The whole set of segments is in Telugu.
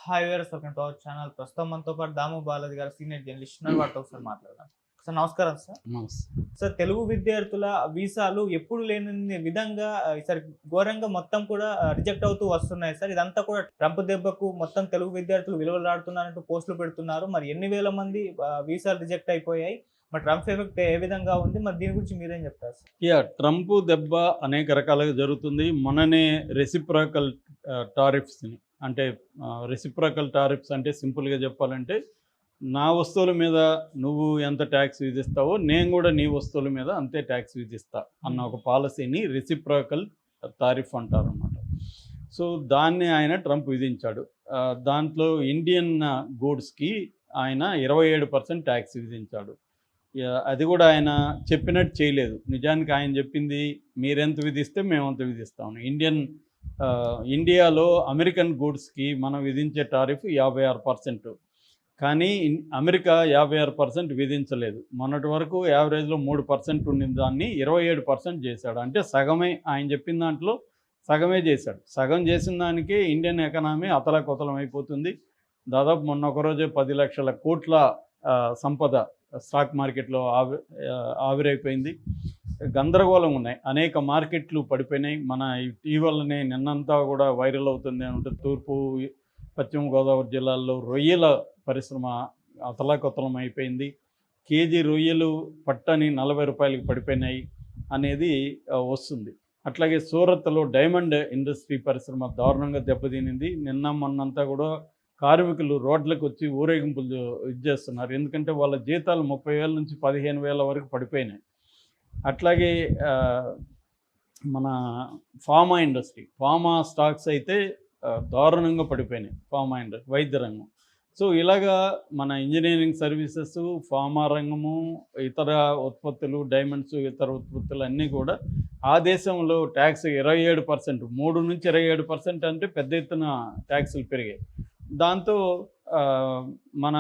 Hi viewers, welcome to our channel. ప్రస్తుతం మనతో పాటు దాము బాలాజీ గారు, సీనియర్ జర్నలిస్ట్ ఉన్నారు. వారితో ఒకసారి మాట్లాడదాం. సార్ నమస్కారం సార్. నమస్తే. సార్, తెలుగు విద్యార్థుల వీసాలు ఎప్పుడు లేని విధంగా ఈసారి ఘోరంగా మొత్తం కూడా రిజెక్ట్ అవుతూ వస్తున్నాయి సార్. ఇదంతా కూడా ట్రంప్ దెబ్బకు మొత్తం తెలుగు విద్యార్థులు విలువలాడుతున్నారంటూ పోస్టులు పెడుతున్నారు. మరి ఎన్ని వేల మంది వీసాలు రిజెక్ట్ అయిపోయాయి? మరి ట్రంప్ ఎఫెక్ట్ ఏ విధంగా ఉంది? మరి దీని గురించి మీరేం చెప్తారు సార్? ట్రంప్ దెబ్బ అనేక రకాలుగా జరుగుతుంది. మొన్ననే రెసిప్రోకల్ టారిఫ్స్ని అంటే రెసిప్రోకల్ టారిఫ్స్ అంటే సింపుల్గా చెప్పాలంటే, నా వస్తువుల మీద నువ్వు ఎంత ట్యాక్స్ విధిస్తావో నేను కూడా నీ వస్తువుల మీద అంతే ట్యాక్స్ విధిస్తా అన్న ఒక పాలసీని రెసిప్రోకల్ టారిఫ్ అంటారు అన్నమాట. సో దాన్ని ఆయన ట్రంప్ విధించాడు. దాంట్లో ఇండియన్ గూడ్స్కి ఆయన 27% ట్యాక్స్ విధించాడు. అది కూడా ఆయన చెప్పినట్టు చేయలేదు. నిజానికి ఆయన చెప్పింది, మీరెంత విధిస్తే మేము అంత విధిస్తాము. ఇండియాలో అమెరికన్ గూడ్స్కి మనం విధించే టారిఫ్ 56%, కానీ అమెరికా 56% విధించలేదు. మొన్నటి వరకు యావరేజ్లో 3% ఉండిన దాన్ని 27% చేశాడు. అంటే సగమే, ఆయన చెప్పిన దాంట్లో సగమే చేశాడు. సగం చేసిన దానికే ఇండియన్ ఎకనామీ అతలాకుతలం అయిపోతుంది. దాదాపు మొన్న ఒకరోజే 10 లక్షల కోట్ల సంపద స్టాక్ మార్కెట్లో ఆవిరైపోయింది. గందరగోళం ఉన్నాయి. అనేక మార్కెట్లు పడిపోయినాయి. మన ఇటీవలనే నిన్నంతా కూడా వైరల్ అవుతుంది అంటే, తూర్పు పశ్చిమ గోదావరి జిల్లాల్లో రొయ్యల పరిశ్రమ అతలాకుతలం అయిపోయింది. కేజీ రొయ్యలు పట్టని 40 రూపాయలకి పడిపోయినాయి అనేది వస్తుంది. అట్లాగే సూరత్లో డైమండ్ ఇండస్ట్రీ పరిశ్రమ దారుణంగా దెబ్బతినింది. నిన్న మొన్నంతా కూడా కార్మికులు రోడ్లకు వచ్చి ఊరేగింపులు చేస్తున్నారు. ఎందుకంటే వాళ్ళ జీతాలు 30,000 నుంచి 15,000 వరకు పడిపోయినాయి. అట్లాగే మన ఫార్మా ఇండస్ట్రీ, ఫార్మా స్టాక్స్ అయితే దారుణంగా పడిపోయినాయి. ఫార్మా ఇండస్ట్రీ, వైద్య రంగం. సో ఇలాగా మన ఇంజనీరింగ్ సర్వీసెస్, ఫార్మా రంగము, ఇతర ఉత్పత్తులు, డైమండ్స్, ఇతర ఉత్పత్తులు అన్నీ కూడా ఆ దేశంలో ట్యాక్స్ 27%, 3 నుంచి 27% అంటే పెద్ద ఎత్తున ట్యాక్సులు పెరిగాయి. దాంతో మన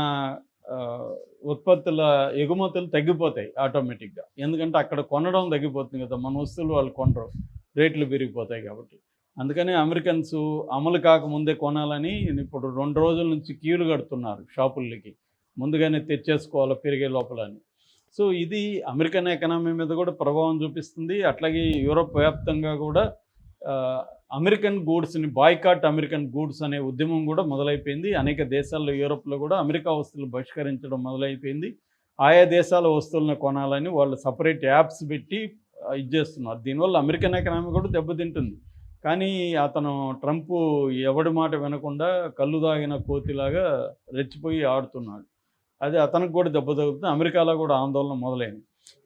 ఉత్పత్తుల ఎగుమతులు తగ్గిపోతాయి ఆటోమేటిక్గా. ఎందుకంటే అక్కడ కొనడం తగ్గిపోతుంది కదా, మన వస్తువులు వాళ్ళు కొనరు, రేట్లు పెరిగిపోతాయి కాబట్టి. అందుకని అమెరికన్స్ అమలు కాకముందే కొనాలని ఇప్పుడు 2 రోజుల నుంచి క్యూలు కడుతున్నారు షాపులకి, ముందుగానే తెచ్చేసుకోవాలి పెరిగే లోపలని. సో ఇది అమెరికన్ ఎకనామీ మీద కూడా ప్రభావం చూపిస్తుంది. అట్లాగే యూరోప్ వ్యాప్తంగా కూడా అమెరికన్ గూడ్స్ని బాయ్కాట్ అమెరికన్ గూడ్స్ అనే ఉద్యమం కూడా మొదలైపోయింది. అనేక దేశాల్లో, యూరోప్లో కూడా అమెరికా వస్తువులు బహిష్కరించడం మొదలైపోయింది. ఆయా దేశాల వస్తువులను కొనాలని వాళ్ళు సపరేట్ యాప్స్ పెట్టి చేస్తున్నారు. దీనివల్ల అమెరికన్ ఎకనామీ కూడా దెబ్బతింటుంది. కానీ అతను ట్రంప్ ఎవడి మాట వినకుండా కళ్ళు దాగిన కోతిలాగా రెచ్చిపోయి ఆడుతున్నాడు. అది అతనికి కూడా దెబ్బ తగులుతుంది. అమెరికాలో కూడా ఆందోళన మొదలైంది.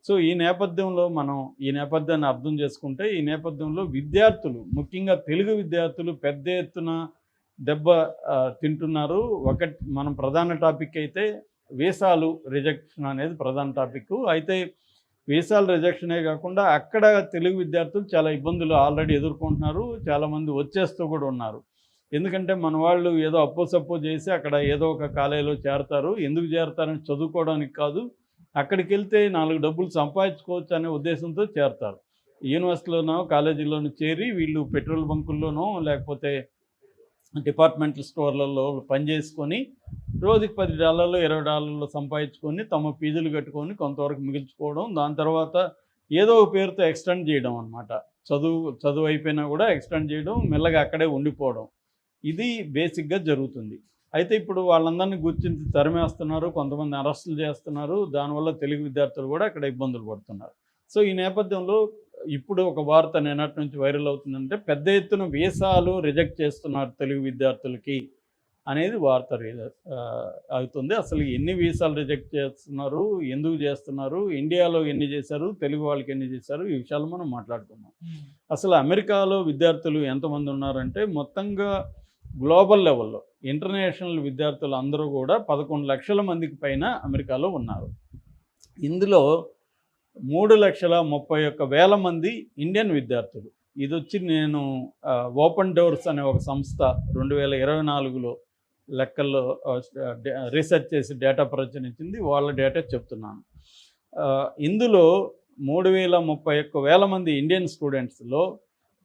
సో ఈ నేపథ్యంలో మనం ఈ నేపథ్యాన్ని అర్థం చేసుకుంటే, ఈ నేపథ్యంలో విద్యార్థులు, ముఖ్యంగా తెలుగు విద్యార్థులు పెద్ద ఎత్తున దెబ్బ తింటున్నారు. మనం ప్రధాన టాపిక్ అయితే వీసాలు రిజెక్షన్ అనేది ప్రధాన టాపిక్. అయితే వీసాలు రిజెక్షనే కాకుండా అక్కడ తెలుగు విద్యార్థులు చాలా ఇబ్బందులు ఆల్రెడీ ఎదుర్కొంటున్నారు. చాలామంది వచ్చేస్తూ కూడా ఉన్నారు. ఎందుకంటే మన వాళ్ళు ఏదో అప్పో చేసి అక్కడ ఏదో ఒక కాలేజీలో చేరతారు. ఎందుకు చేరతారని చదువుకోవడానికి కాదు, అక్కడికి వెళ్తే 4 డబ్బులు సంపాదించుకోవచ్చు అనే ఉద్దేశంతో చేరతారు. యూనివర్సిటీలోనో కాలేజీలోనో చేరి వీళ్ళు పెట్రోల్ బంకుల్లోనో లేకపోతే డిపార్ట్మెంటల్ స్టోర్లలో పనిచేసుకొని రోజుకి $10, $20 సంపాదించుకొని తమ ఫీజులు కట్టుకొని కొంతవరకు మిగిల్చుకోవడం, దాని తర్వాత ఏదో ఒక పేరుతో ఎక్స్టెండ్ చేయడం అనమాట. చదువు అయిపోయినా కూడా ఎక్స్టెండ్ చేయడం, మెల్లగా అక్కడే ఉండిపోవడం, ఇది బేసిక్గా జరుగుతుంది. అయితే ఇప్పుడు వాళ్ళందరినీ గుర్తించి తరిమేస్తున్నారు, కొంతమంది అరెస్టులు చేస్తున్నారు. దానివల్ల తెలుగు విద్యార్థులు కూడా అక్కడ ఇబ్బందులు పడుతున్నారు. సో ఈ నేపథ్యంలో ఇప్పుడు ఒక వార్త నిన్నటి నుంచి వైరల్ అవుతుందంటే, పెద్ద ఎత్తున వీసాలు రిజెక్ట్ చేస్తున్నారు తెలుగు విద్యార్థులకి అనేది వార్త అవుతుంది. అసలు ఎన్ని వీసాలు రిజెక్ట్ చేస్తున్నారు, ఎందుకు చేస్తున్నారు, ఇండియాలో ఎన్ని చేశారు, తెలుగు వాళ్ళకి ఎన్ని చేశారు, ఈ విషయాలు మనం మాట్లాడుకుందాం. అసలు అమెరికాలో విద్యార్థులు ఎంతమంది ఉన్నారంటే, మొత్తంగా గ్లోబల్ లెవెల్లో ఇంటర్నేషనల్ విద్యార్థులు అందరూ కూడా 11 లక్షల మందికి పైన అమెరికాలో ఉన్నారు. ఇందులో 3,31,000 మంది ఇండియన్ విద్యార్థులు. ఇది వచ్చి నేను ఓపెన్ డోర్స్ అనే ఒక సంస్థ 2024లో లెక్కల్లో రీసెర్చ్ చేసి డేటా ప్రచురించింది. వాళ్ళ డేటా చెప్తున్నాను. ఇందులో 3,31,000 మంది ఇండియన్ స్టూడెంట్స్లో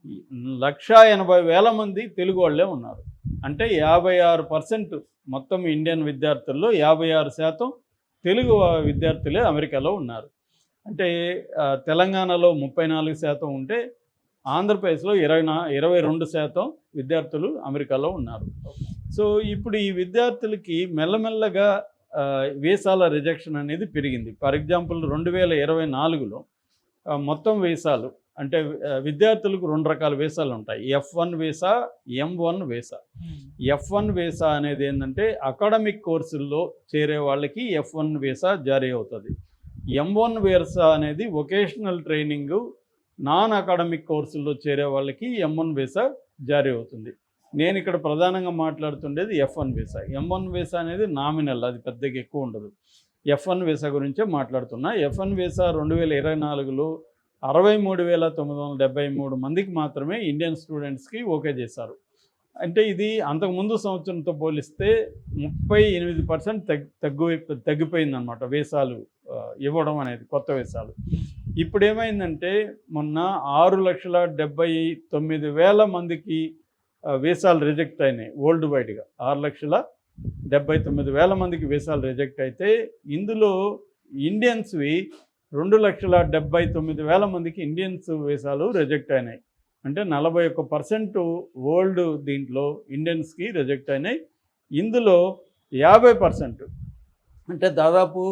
1,80,000 మంది తెలుగు వాళ్ళే ఉన్నారు. అంటే 56% మొత్తం ఇండియన్ విద్యార్థుల్లో 56% తెలుగు విద్యార్థులే అమెరికాలో ఉన్నారు. అంటే తెలంగాణలో 34% ఉంటే ఆంధ్రప్రదేశ్లో 22% విద్యార్థులు అమెరికాలో ఉన్నారు. సో ఇప్పుడు ఈ విద్యార్థులకి మెల్లమెల్లగా వీసాల రిజెక్షన్ అనేది పెరిగింది. ఫర్ ఎగ్జాంపుల్ 2024లో మొత్తం వీసాలు అంటే విద్యార్థులకు 2 రకాల వీసాలు ఉంటాయి. F1 visa, M1 visa. F1 visa అనేది ఏంటంటే అకాడమిక్ కోర్సుల్లో చేరే వాళ్ళకి F1 వీసా జారీ అవుతుంది. M1 వీసా అనేది వొకేషనల్ ట్రైనింగు నాన్ అకాడమిక్ కోర్సుల్లో చేరే వాళ్ళకి M1 వీసా జారీ అవుతుంది. నేను ఇక్కడ ప్రధానంగా మాట్లాడుతుండేది F1 వీసా. M1 వీసా అనేది నామినల్, అది పెద్దగా ఎక్కువ ఉండదు. F1 వీసా గురించే మాట్లాడుతున్నా. F1 వీసా 2024లో 63,973 మందికి మాత్రమే ఇండియన్ స్టూడెంట్స్కి ఓకే చేశారు. అంటే ఇది అంతకుముందు సంవత్సరంతో పోలిస్తే 38% తగ్గిపోయిందనమాట వీసాలు ఇవ్వడం అనేది, కొత్త వీసాలు. ఇప్పుడు ఏమైందంటే మొన్న 6,79,000 మందికి వీసాలు రిజెక్ట్ అయినాయి వరల్డ్ వైడ్గా. 6,79,000 మందికి వీసాలు రిజెక్ట్ అయితే ఇందులో ఇండియన్స్వి 2,79,000 మందికి ఇండియన్స్ వీసాలు రిజెక్ట్ అయినాయి. అంటే 41% వరల్డ్ దీంట్లో ఇండియన్స్కి రిజెక్ట్ అయినాయి. ఇందులో 50% అంటే దాదాపు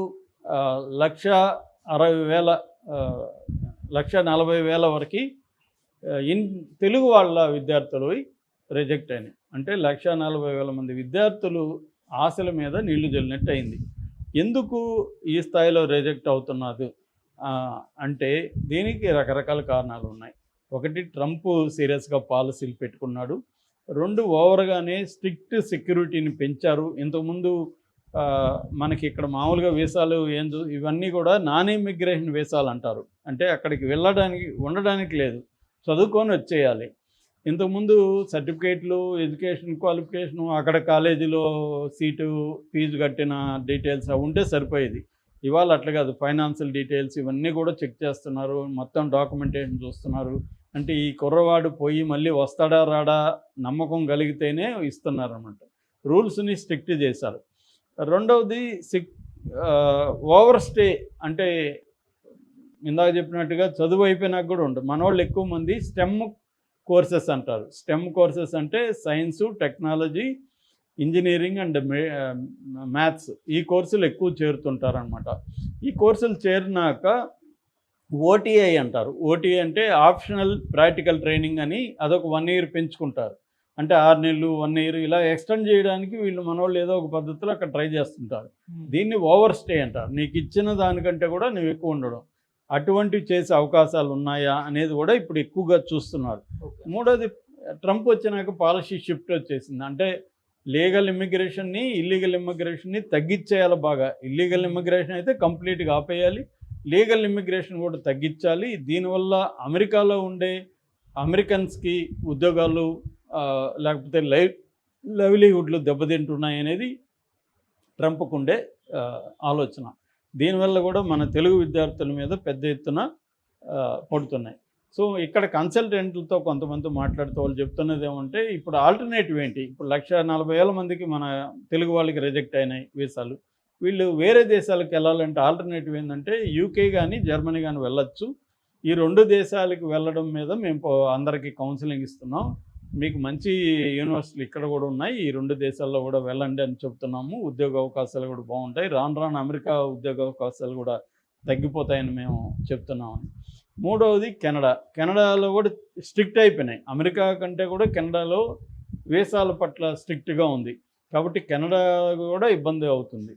1,40,000 వరకు తెలుగు వాళ్ళ విద్యార్థులు రిజెక్ట్ అయినాయి. అంటే 1,40,000 మంది విద్యార్థులు ఆశల మీద నీళ్లు జల్లినట్టు అయింది. ఎందుకు ఈ స్థాయిలో రిజెక్ట్ అవుతున్నారు అంటే దీనికి రకరకాల కారణాలు ఉన్నాయి. ఒకటి, ట్రంప్ సీరియస్గా పాలసీలు పెట్టుకున్నాడు. 2, ఓవర్గానే స్ట్రిక్ట్ సెక్యూరిటీని పెంచారు. ఇంతకుముందు మనకి ఇక్కడ మామూలుగా వీసాలు ఇవన్నీ కూడా నాన్ ఇమిగ్రేషన్ వీసాలు అంటారు. అంటే అక్కడికి ఉండడానికి లేదు, చదువుకొని వచ్చేయాలి. ఇంతకుముందు సర్టిఫికేట్లు, ఎడ్యుకేషన్ క్వాలిఫికేషను, అక్కడ కాలేజీలో సీటు, ఫీజు కట్టిన డీటెయిల్స్ అవి ఉంటే సరిపోయేది. ఇవాళ అట్లా కాదు, ఫైనాన్షియల్ డీటెయిల్స్ ఇవన్నీ కూడా చెక్ చేస్తున్నారు, మొత్తం డాక్యుమెంటేషన్ చూస్తున్నారు. అంటే ఈ కుర్రవాడు పోయి మళ్ళీ వస్తాడా రాడా నమ్మకం కలిగితేనే ఇస్తున్నారన్నమాట. రూల్స్ని స్ట్రిక్ట్ చేశారు. రెండవది ఓవర్ స్టే, అంటే ఇందాక చెప్పినట్టుగా చదువు అయిపోయినాక కూడా ఉంటుంది. మనోళ్ళు ఎక్కువ మంది స్టెమ్ కోర్సెస్ అంటారు. స్టెమ్ కోర్సెస్ అంటే science, technology, engineering and maths, ఈ కోర్సులు ఎక్కువ చేరుతుంటారనమాట. ఈ కోర్సులు చేరినాక ఓటీఐ అంటారు. ఓటీఐ అంటే ఆప్షనల్ ప్రాక్టికల్ ట్రైనింగ్ అని, అదొక 1 year పెంచుకుంటారు. అంటే 6 నెలలు, 1 year ఇలా ఎక్స్టెండ్ చేయడానికి వీళ్ళు మనోళ్ళు ఏదో ఒక పద్ధతిలో అక్కడ ట్రై చేస్తుంటారు. దీన్ని ఓవర్ స్టే అంటారు. నీకు ఇచ్చిన దానికంటే కూడా నువ్వు ఎక్కువ ఉండడం. అటువంటివి చేసే అవకాశాలు ఉన్నాయా అనేది కూడా ఇప్పుడు ఎక్కువగా చూస్తున్నారు. మూడోది, ట్రంప్ వచ్చినాక పాలసీ షిఫ్ట్ వచ్చేసింది. అంటే లీగల్ ఇమ్మిగ్రేషన్ని, ఇల్లీగల్ ఇమ్మిగ్రేషన్ని తగ్గించేయాలి బాగా. ఇల్లీగల్ ఇమ్మిగ్రేషన్ అయితే కంప్లీట్గా ఆపేయాలి, లీగల్ ఇమ్మిగ్రేషన్ కూడా తగ్గించాలి. దీనివల్ల అమెరికాలో ఉండే అమెరికన్స్కి ఉద్యోగాలు లేకపోతే లైవ్లీహుడ్లు దెబ్బతింటున్నాయి అనేది ట్రంప్కు ఉండే ఆలోచన. దీనివల్ల కూడా మన తెలుగు విద్యార్థుల మీద పెద్ద ఎత్తున పడుతున్నాయి. సో ఇక్కడ కన్సల్టెంట్లతో కొంతమంది మాట్లాడుతూ వాళ్ళు చెప్తున్నది ఏమంటే, ఇప్పుడు ఆల్టర్నేటివ్ ఏంటి? ఇప్పుడు 1,40,000 మందికి మన తెలుగు వాళ్ళకి రిజెక్ట్ అయినాయి వీసాలు. వీళ్ళు వేరే దేశాలకు వెళ్ళాలంటే ఆల్టర్నేటివ్ ఏంటంటే యూకే కానీ జర్మనీ కానీ వెళ్ళొచ్చు. ఈ 2 దేశాలకు వెళ్ళడం మీద మేము అందరికీ కౌన్సిలింగ్ ఇస్తున్నాం. మీకు మంచి యూనివర్సిటీలు ఇక్కడ కూడా ఉన్నాయి, ఈ 2 దేశాల్లో కూడా వెళ్ళండి అని చెప్తున్నాము. ఉద్యోగ అవకాశాలు కూడా బాగుంటాయి. రాను రాను అమెరికా ఉద్యోగ అవకాశాలు కూడా తగ్గిపోతాయని మేము చెప్తున్నామని. మూడవది కెనడాలో కూడా స్ట్రిక్ట్ అయిపోయినాయి. అమెరికా కంటే కూడా కెనడాలో వీసాల పట్ల స్ట్రిక్ట్గా ఉంది. కాబట్టి కెనడా కూడా ఇబ్బంది అవుతుంది.